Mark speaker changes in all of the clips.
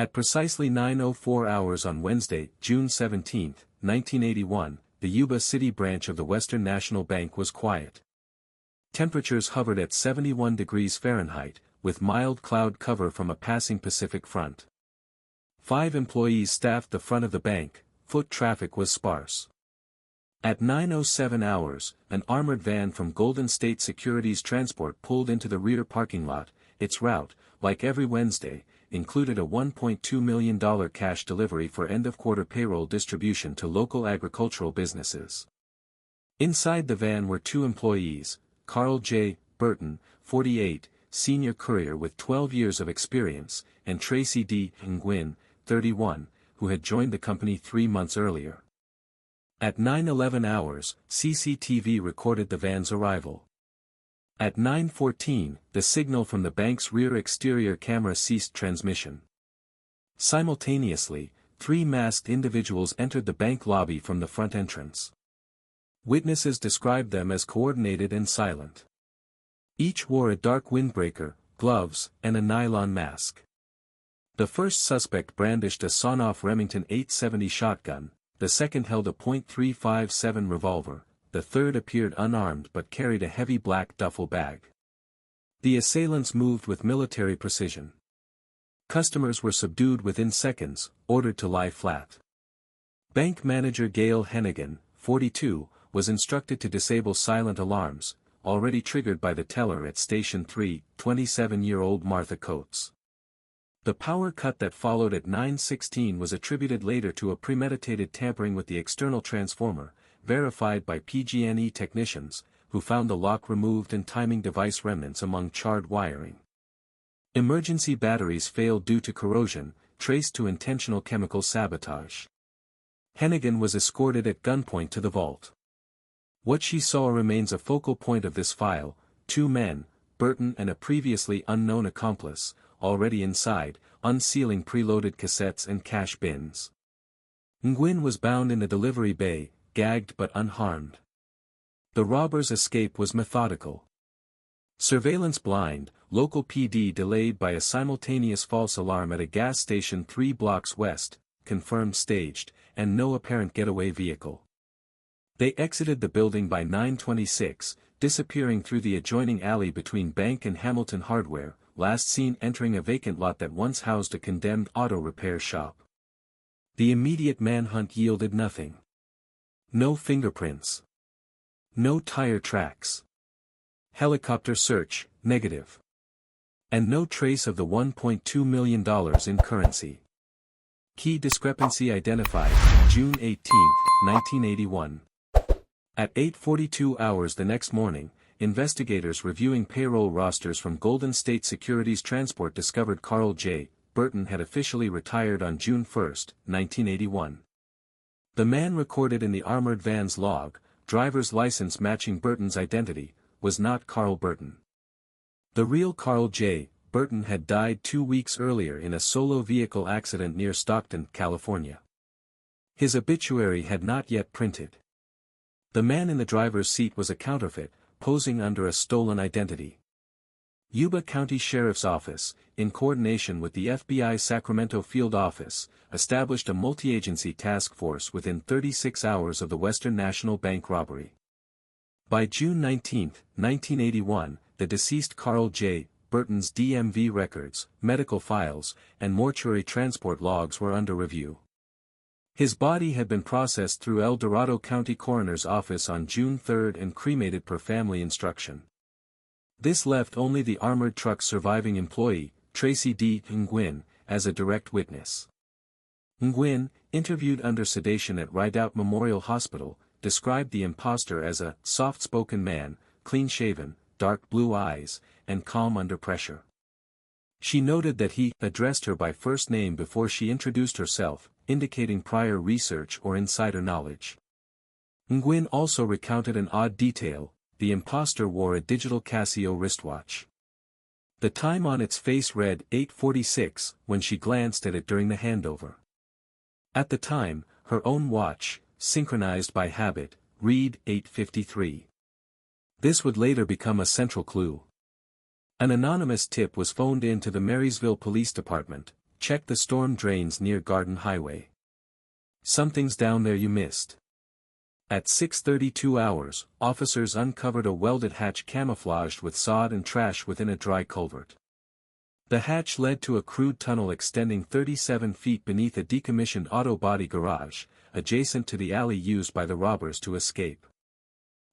Speaker 1: At precisely 9:04 hours on Wednesday, June 17, 1981, the Yuba City branch of the Western National Bank was quiet. Temperatures hovered at 71 degrees Fahrenheit, with mild cloud cover from a passing Pacific front. 5 employees staffed the front of the bank. Foot traffic was sparse. At 9:07 hours, an armored van from Golden State Securities Transport pulled into the rear parking lot. Its route, like every Wednesday, included a $1.2 million cash delivery for end-of-quarter payroll distribution to local agricultural businesses. Inside the van were 2 employees, Carl J. Burton, 48, senior courier with 12 years of experience, and Tracy D. Nguyen, 31, who had joined the company 3 months earlier. At 9:11 hours, CCTV recorded the van's arrival. At 9:14, the signal from the bank's rear exterior camera ceased transmission. Simultaneously, 3 masked individuals entered the bank lobby from the front entrance. Witnesses described them as coordinated and silent. Each wore a dark windbreaker, gloves, and a nylon mask. The first suspect brandished a sawn-off Remington 870 shotgun, the second held a .357 revolver, the third appeared unarmed but carried a heavy black duffel bag. The assailants moved with military precision. Customers were subdued within seconds, ordered to lie flat. Bank manager Gail Hennigan, 42, was instructed to disable silent alarms, already triggered by the teller at Station 3, 27-year-old Martha Coates. The power cut that followed at 9:16 was attributed later to a premeditated tampering with the external transformer, verified by PG&E technicians, who found the lock removed and timing device remnants among charred wiring. Emergency batteries failed due to corrosion, traced to intentional chemical sabotage. Hennigan was escorted at gunpoint to the vault. What she saw remains a focal point of this file: 2 men, Burton and a previously unknown accomplice, already inside, unsealing preloaded cassettes and cash bins. Nguyen was bound in the delivery bay, gagged but unharmed. The robbers' escape was methodical. Surveillance blind, local PD delayed by a simultaneous false alarm at a gas station 3 blocks west, confirmed staged, and no apparent getaway vehicle. They exited the building by 9:26, disappearing through the adjoining alley between Bank and Hamilton Hardware, last seen entering a vacant lot that once housed a condemned auto repair shop. The immediate manhunt yielded nothing. No fingerprints. No tire tracks. Helicopter search, negative. And no trace of the $1.2 million in currency. Key discrepancy identified, June 18, 1981. At 8:42 hours the next morning, investigators reviewing payroll rosters from Golden State Securities Transport discovered Carl J. Burton had officially retired on June 1, 1981. The man recorded in the armored van's log, driver's license matching Burton's identity, was not Carl Burton. The real Carl J. Burton had died 2 weeks earlier in a solo vehicle accident near Stockton, California. His obituary had not yet printed. The man in the driver's seat was a counterfeit, posing under a stolen identity. Yuba County Sheriff's Office, in coordination with the FBI Sacramento Field Office, established a multi-agency task force within 36 hours of the Western National Bank robbery. By June 19, 1981, the deceased Carl J. Burton's DMV records, medical files, and mortuary transport logs were under review. His body had been processed through El Dorado County Coroner's Office on June 3 and cremated per family instruction. This left only the armored truck's surviving employee, Tracy D. Nguyen, as a direct witness. Nguyen, interviewed under sedation at Rideout Memorial Hospital, described the imposter as a soft-spoken man, clean-shaven, dark blue eyes, and calm under pressure. She noted that he addressed her by first name before she introduced herself, indicating prior research or insider knowledge. Nguyen also recounted an odd detail: the imposter wore a digital Casio wristwatch. The time on its face read 8:46 when she glanced at it during the handover. At the time, her own watch, synchronized by habit, read 8:53. This would later become a central clue. An anonymous tip was phoned in to the Marysville Police Department, check the storm drains near Garden Highway. Something's down there you missed. At 6:32 hours, officers uncovered a welded hatch camouflaged with sod and trash within a dry culvert. The hatch led to a crude tunnel extending 37 feet beneath a decommissioned auto body garage, adjacent to the alley used by the robbers to escape.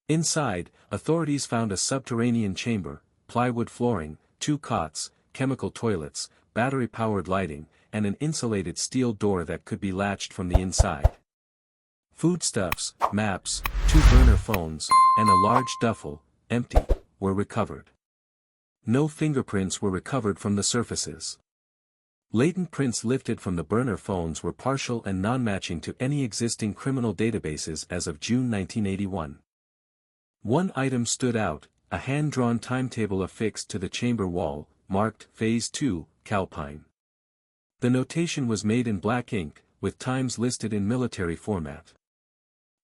Speaker 1: Inside, authorities found a subterranean chamber, plywood flooring, 2 cots, chemical toilets, battery-powered lighting, and an insulated steel door that could be latched from the inside. Foodstuffs, maps, 2 burner phones, and a large duffel, empty, were recovered. No fingerprints were recovered from the surfaces. Latent prints lifted from the burner phones were partial and non-matching to any existing criminal databases as of June 1981. One item stood out, a hand-drawn timetable affixed to the chamber wall, marked Phase 2, Calpine. The notation was made in black ink, with times listed in military format.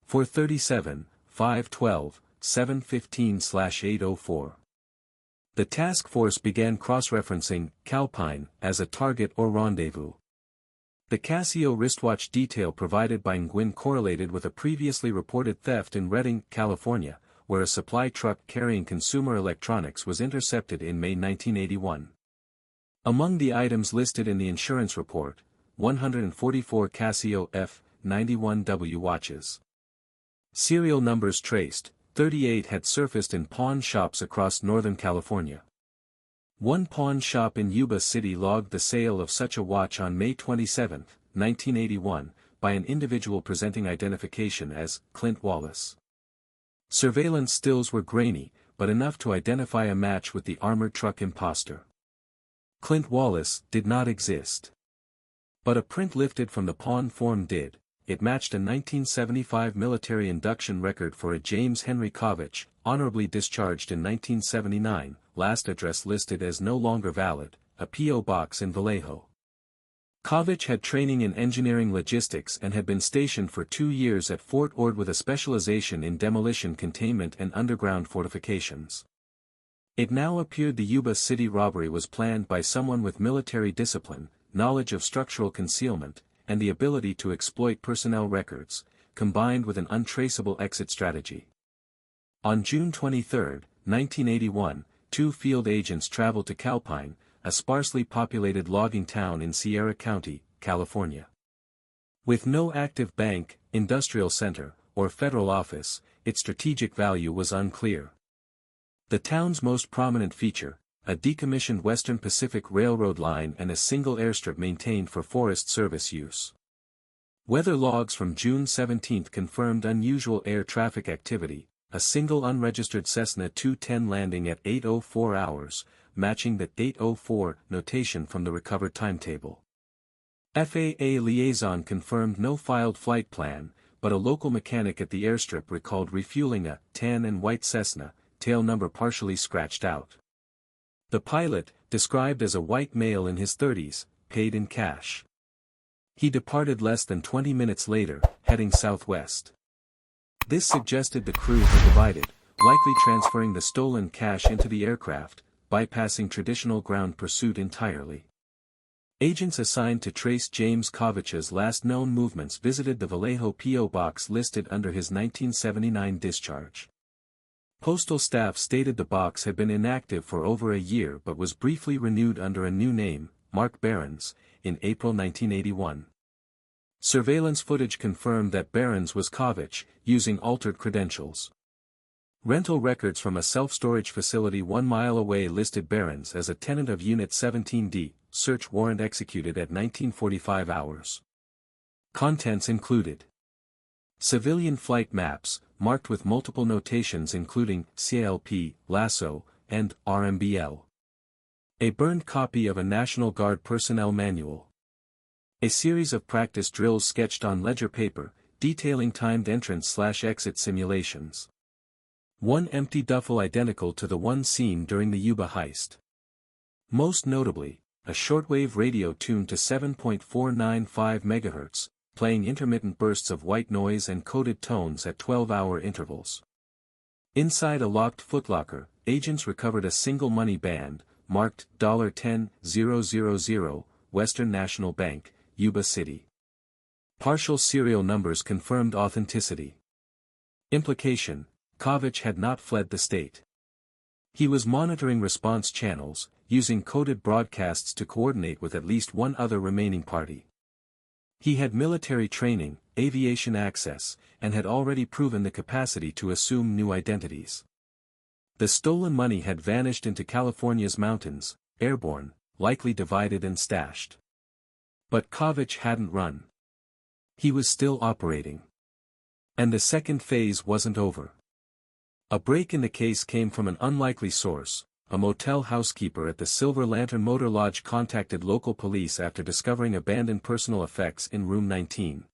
Speaker 1: 4:37, 5:12, 7:15/8:04. The task force began cross-referencing Calpine as a target or rendezvous. The Casio wristwatch detail provided by Nguyen correlated with a previously reported theft in Redding, California, where a supply truck carrying consumer electronics was intercepted in May 1981. Among the items listed in the insurance report, 144 Casio F91W watches. Serial numbers traced, 38 had surfaced in pawn shops across Northern California. One pawn shop in Yuba City logged the sale of such a watch on May 27, 1981, by an individual presenting identification as Clint Wallace. Surveillance stills were grainy, but enough to identify a match with the armored truck imposter. Clint Wallace did not exist. But a print lifted from the pawn form did. It matched a 1975 military induction record for a James Henry Kovich, honorably discharged in 1979, last address listed as no longer valid, a P.O. box in Vallejo. Kovich had training in engineering logistics and had been stationed for 2 years at Fort Ord with a specialization in demolition containment and underground fortifications. It now appeared the Yuba City robbery was planned by someone with military discipline, knowledge of structural concealment, and the ability to exploit personnel records, combined with an untraceable exit strategy. On June 23, 1981, 2 field agents traveled to Calpine, a sparsely populated logging town in Sierra County, California. With no active bank, industrial center, or federal office, its strategic value was unclear. The town's most prominent feature, a decommissioned Western Pacific Railroad line and a single airstrip maintained for Forest Service use. Weather logs from June 17 confirmed unusual air traffic activity, a single unregistered Cessna 210 landing at 8:04 hours, matching the 8:04 notation from the recovered timetable. FAA liaison confirmed no filed flight plan, but a local mechanic at the airstrip recalled refueling a tan and white Cessna, tail number partially scratched out. The pilot, described as a white male in his 30s, paid in cash. He departed less than 20 minutes later, heading southwest. This suggested the crew had divided, likely transferring the stolen cash into the aircraft, bypassing traditional ground pursuit entirely. Agents assigned to trace James Kovich's last known movements visited the Vallejo P.O. box listed under his 1979 discharge. Postal staff stated the box had been inactive for over a year but was briefly renewed under a new name, Mark Behrens, in April 1981. Surveillance footage confirmed that Behrens was Kovich, using altered credentials. Rental records from a self-storage facility 1 mile away listed Behrens as a tenant of Unit 17D, search warrant executed at 1945 hours. Contents included civilian flight maps, marked with multiple notations including CLP, LASSO, and RMBL. A burned copy of a National Guard personnel manual. A series of practice drills sketched on ledger paper, detailing timed entrance/exit simulations. One empty duffel identical to the one seen during the Yuba heist. Most notably, a shortwave radio tuned to 7.495 MHz, playing intermittent bursts of white noise and coded tones at 12-hour intervals. Inside a locked footlocker, agents recovered a single money band, marked $10,000, Western National Bank, Yuba City. Partial serial numbers confirmed authenticity. Implication: Kovich had not fled the state. He was monitoring response channels, using coded broadcasts to coordinate with at least one other remaining party. He had military training, aviation access, and had already proven the capacity to assume new identities. The stolen money had vanished into California's mountains, airborne, likely divided and stashed. But Kovich hadn't run. He was still operating. And the second phase wasn't over. A break in the case came from an unlikely source. A motel housekeeper at the Silver Lantern Motor Lodge contacted local police after discovering abandoned personal effects in room 19.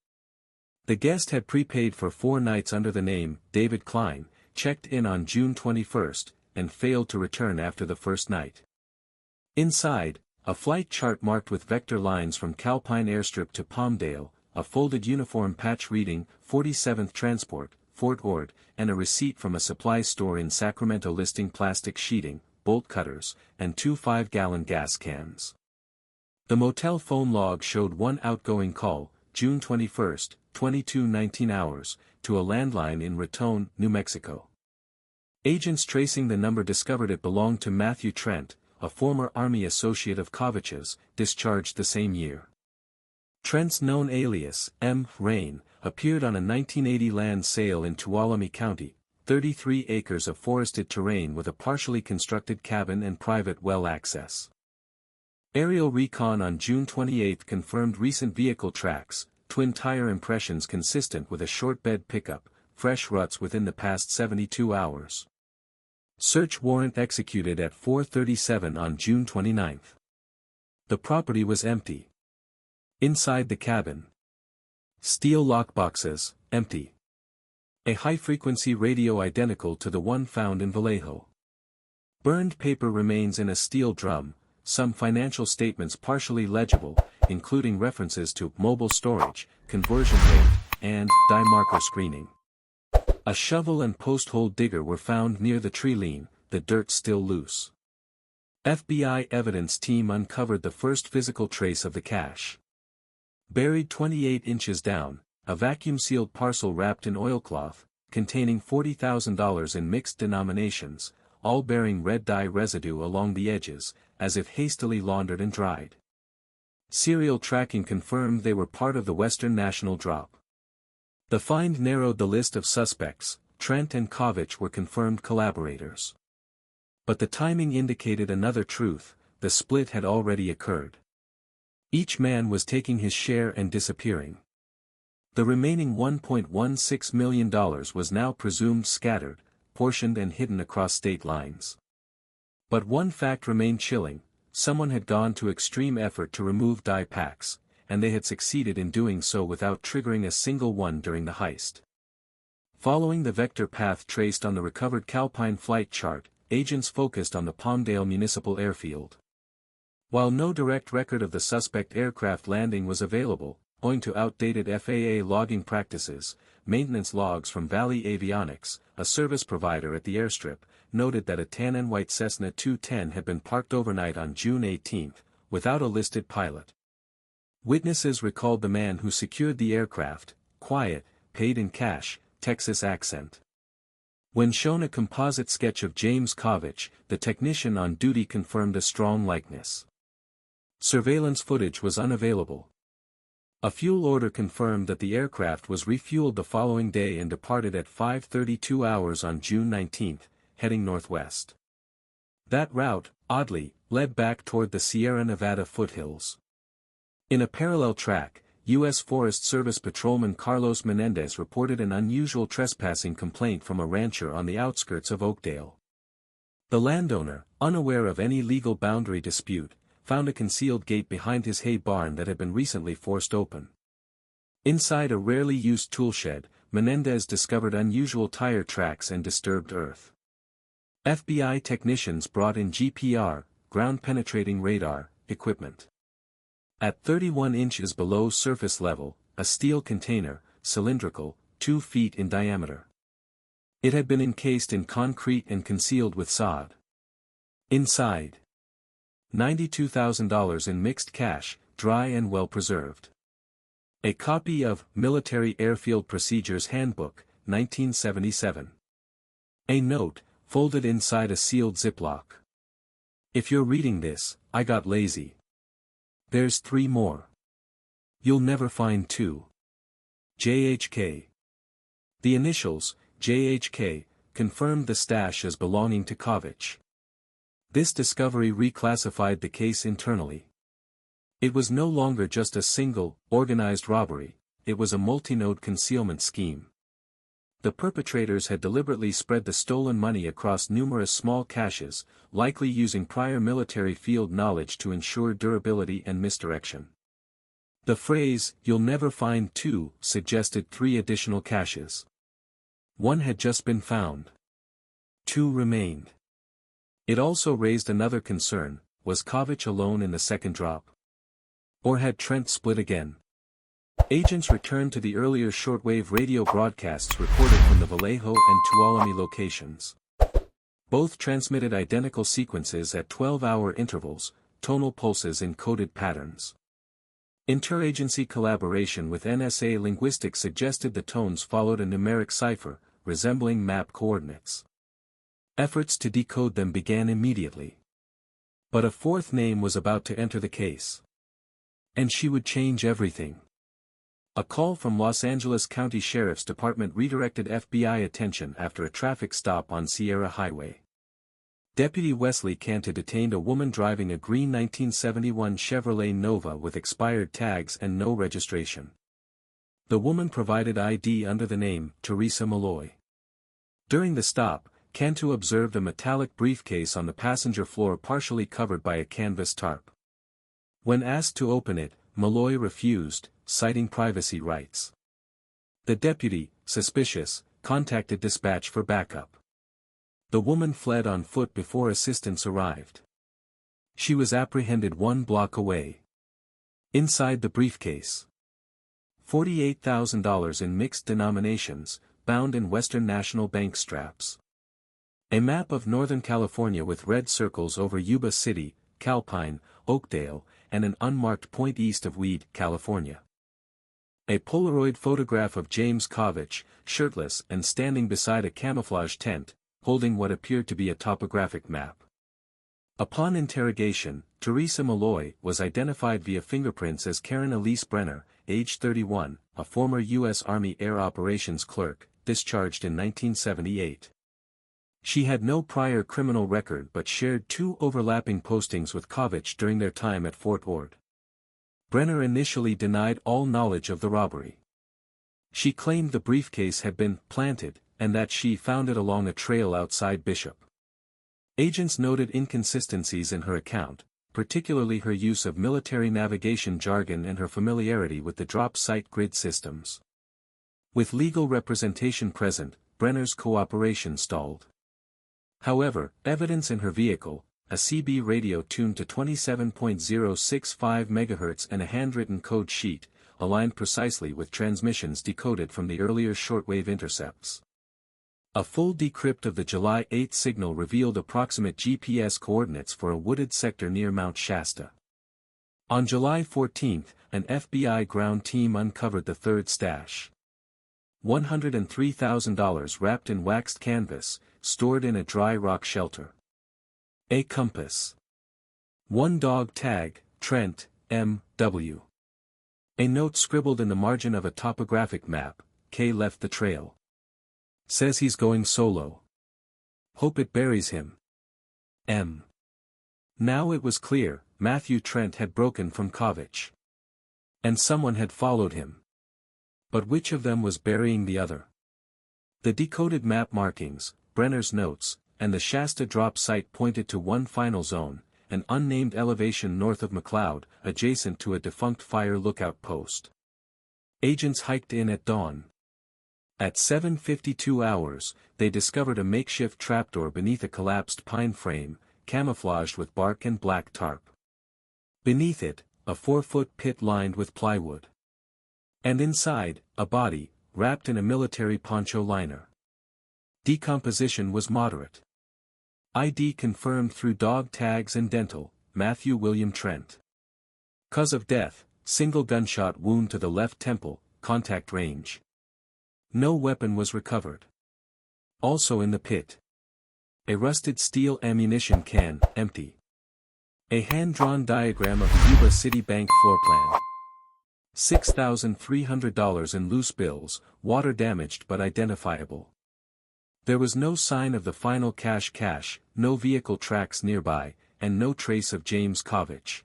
Speaker 1: The guest had prepaid for 4 nights under the name David Klein, checked in on June 21, and failed to return after the first night. Inside, a flight chart marked with vector lines from Calpine Airstrip to Palmdale, a folded uniform patch reading 47th Transport, Fort Ord, and a receipt from a supply store in Sacramento listing plastic sheeting, bolt cutters, and 2 5-gallon gas cans. The motel phone log showed one outgoing call, June 21, 22:19 hours, to a landline in Raton, New Mexico. Agents tracing the number discovered it belonged to Matthew Trent, a former Army associate of Kovich's, discharged the same year. Trent's known alias, M. Rain, appeared on a 1980 land sale in Tuolumne County, 33 acres of forested terrain with a partially constructed cabin and private well access. Aerial recon on June 28 confirmed recent vehicle tracks, twin tire impressions consistent with a short bed pickup, fresh ruts within the past 72 hours. Search warrant executed at 4:37 on June 29. The property was empty. Inside the cabin. Steel lockboxes, empty. A high-frequency radio identical to the one found in Vallejo. Burned paper remains in a steel drum, some financial statements partially legible, including references to mobile storage, conversion rate, and die marker screening. A shovel and post-hole digger were found near the tree line, the dirt still loose. FBI evidence team uncovered the first physical trace of the cash. Buried 28 inches down, a vacuum-sealed parcel wrapped in oilcloth, containing $40,000 in mixed denominations, all bearing red dye residue along the edges, as if hastily laundered and dried. Serial tracking confirmed they were part of the Western National drop. The find narrowed the list of suspects. Trent and Kovich were confirmed collaborators. But the timing indicated another truth: the split had already occurred. Each man was taking his share and disappearing. The remaining $1.16 million was now presumed scattered, portioned and hidden across state lines. But one fact remained chilling: someone had gone to extreme effort to remove die packs, and they had succeeded in doing so without triggering a single one during the heist. Following the vector path traced on the recovered Calpine flight chart, agents focused on the Palmdale Municipal Airfield. While no direct record of the suspect aircraft landing was available, owing to outdated FAA logging practices, maintenance logs from Valley Avionics, a service provider at the airstrip, noted that a tan and white Cessna 210 had been parked overnight on June 18, without a listed pilot. Witnesses recalled the man who secured the aircraft, quiet, paid in cash, Texas accent. When shown a composite sketch of James Kovich, the technician on duty confirmed a strong likeness. Surveillance footage was unavailable. A fuel order confirmed that the aircraft was refueled the following day and departed at 5:32 hours on June 19, heading northwest. That route, oddly, led back toward the Sierra Nevada foothills. In a parallel track, U.S. Forest Service patrolman Carlos Menendez reported an unusual trespassing complaint from a rancher on the outskirts of Oakdale. The landowner, unaware of any legal boundary dispute, found a concealed gate behind his hay barn that had been recently forced open. Inside a rarely used toolshed, Menendez discovered unusual tire tracks and disturbed earth. FBI technicians brought in GPR, ground-penetrating radar, equipment. At 31 inches below surface level, a steel container, cylindrical, 2 feet in diameter. It had been encased in concrete and concealed with sod. Inside, $92,000 in mixed cash, dry and well preserved. A copy of Military Airfield Procedures Handbook, 1977. A note, folded inside a sealed Ziploc. If you're reading this, I got lazy. There's 3 more. You'll never find 2. JHK. The initials, JHK, confirmed the stash as belonging to Kovich. This discovery reclassified the case internally. It was no longer just a single, organized robbery, it was a multi-node concealment scheme. The perpetrators had deliberately spread the stolen money across numerous small caches, likely using prior military field knowledge to ensure durability and misdirection. The phrase, "you'll never find 2, suggested 3 additional caches. 1 had just been found. 2 remained. It also raised another concern: was Kovich alone in the second drop? Or had Trent split again? Agents returned to the earlier shortwave radio broadcasts recorded from the Vallejo and Tuolumne locations. Both transmitted identical sequences at 12-hour intervals, tonal pulses in coded patterns. Interagency collaboration with NSA linguistics suggested the tones followed a numeric cipher, resembling map coordinates. Efforts to decode them began immediately. But a 4th name was about to enter the case. And she would change everything. A call from Los Angeles County Sheriff's Department redirected FBI attention after a traffic stop on Sierra Highway. Deputy Wesley Cantu detained a woman driving a green 1971 Chevrolet Nova with expired tags and no registration. The woman provided ID under the name Teresa Malloy. During the stop, Cantu observed a metallic briefcase on the passenger floor partially covered by a canvas tarp. When asked to open it, Malloy refused, citing privacy rights. The deputy, suspicious, contacted dispatch for backup. The woman fled on foot before assistance arrived. She was apprehended 1 block away. Inside the briefcase, $48,000 in mixed denominations, bound in Western National Bank straps. A map of Northern California with red circles over Yuba City, Calpine, Oakdale, and an unmarked point east of Weed, California. A Polaroid photograph of James Kovich, shirtless and standing beside a camouflage tent, holding what appeared to be a topographic map. Upon interrogation, Teresa Malloy was identified via fingerprints as Karen Elise Brenner, age 31, a former U.S. Army Air Operations clerk, discharged in 1978. She had no prior criminal record but shared 2 overlapping postings with Kovich during their time at Fort Ord. Brenner initially denied all knowledge of the robbery. She claimed the briefcase had been planted, and that she found it along a trail outside Bishop. Agents noted inconsistencies in her account, particularly her use of military navigation jargon and her familiarity with the drop site grid systems. With legal representation present, Brenner's cooperation stalled. However, evidence in her vehicle, a CB radio tuned to 27.065 MHz and a handwritten code sheet, aligned precisely with transmissions decoded from the earlier shortwave intercepts. A full decrypt of the July 8 signal revealed approximate GPS coordinates for a wooded sector near Mount Shasta. On July 14, an FBI ground team uncovered the 3rd stash. $103,000 wrapped in waxed canvas, stored in a dry rock shelter. A compass. 1 dog tag, Trent, M.W. A note scribbled in the margin of a topographic map, K left the trail. Says he's going solo. Hope it buries him. M. Now it was clear, Matthew Trent had broken from Kovich. And someone had followed him. But which of them was burying the other? The decoded map markings, Brenner's notes, and the Shasta drop site pointed to one final zone, an unnamed elevation north of McLeod, adjacent to a defunct fire lookout post. Agents hiked in at dawn. At 7:52 hours, they discovered a makeshift trapdoor beneath a collapsed pine frame, camouflaged with bark and black tarp. Beneath it, a 4-foot pit lined with plywood. And inside, a body, wrapped in a military poncho liner. Decomposition was moderate. ID confirmed through dog tags and dental, Matthew William Trent. Cause of death, single gunshot wound to the left temple, contact range. No weapon was recovered. Also in the pit. A rusted steel ammunition can, empty. A hand-drawn diagram of the Yuba City bank floor plan. $6,300 in loose bills, water damaged but identifiable. There was no sign of the final cash, no vehicle tracks nearby, and no trace of James Kovich.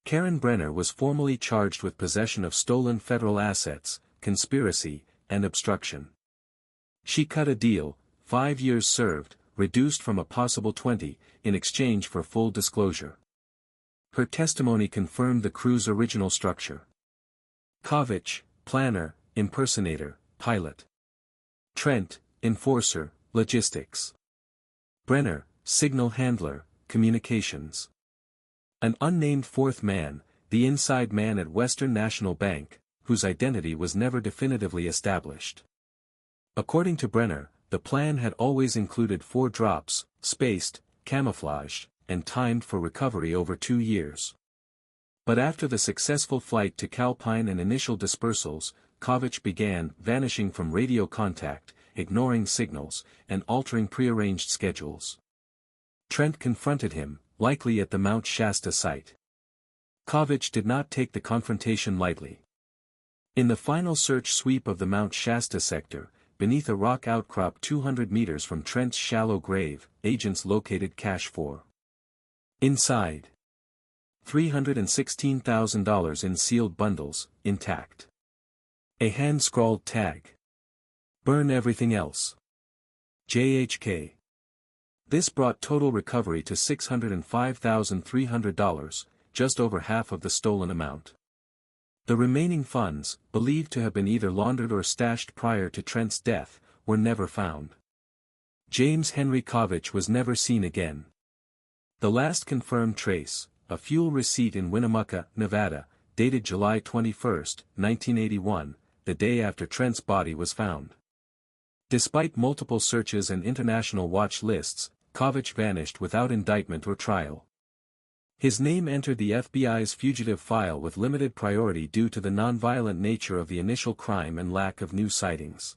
Speaker 1: Karen Brenner was formally charged with possession of stolen federal assets, conspiracy, and obstruction. She cut a deal, 5 years served, reduced from a possible 20, in exchange for full disclosure. Her testimony confirmed the crew's original structure. Kovich, planner, impersonator, pilot. Trent, enforcer, logistics. Brenner, signal handler, communications. An unnamed fourth man, the inside man at Western National Bank, whose identity was never definitively established. According to Brenner, the plan had always included 4 drops, spaced, camouflaged, and timed for recovery over 2 years. But after the successful flight to Calpine and initial dispersals, Kovich began vanishing from radio contact, ignoring signals, and altering prearranged schedules. Trent confronted him, likely at the Mount Shasta site. Kovich did not take the confrontation lightly. In the final search sweep of the Mount Shasta sector, beneath a rock outcrop 200 meters from Trent's shallow grave, agents located cash for. Inside. $316,000 in sealed bundles, intact. A hand-scrawled tag. Burn everything else. JHK. This brought total recovery to $605,300, just over half of the stolen amount. The remaining funds, believed to have been either laundered or stashed prior to Trent's death, were never found. James Henry Kovich was never seen again. The last confirmed trace, a fuel receipt in Winnemucca, Nevada, dated July 21, 1981, the day after Trent's body was found. Despite multiple searches and international watch lists, Kovich vanished without indictment or trial. His name entered the FBI's fugitive file with limited priority due to the nonviolent nature of the initial crime and lack of new sightings.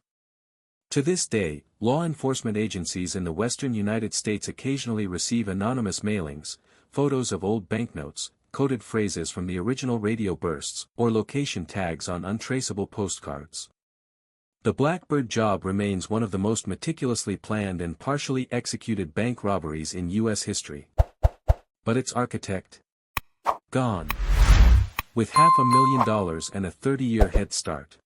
Speaker 1: To this day, law enforcement agencies in the western United States occasionally receive anonymous mailings, photos of old banknotes, coded phrases from the original radio bursts, or location tags on untraceable postcards. The Blackbird Job remains one of the most meticulously planned and partially executed bank robberies in U.S. history. But its architect? Gone. With $500,000 and a 30-year head start.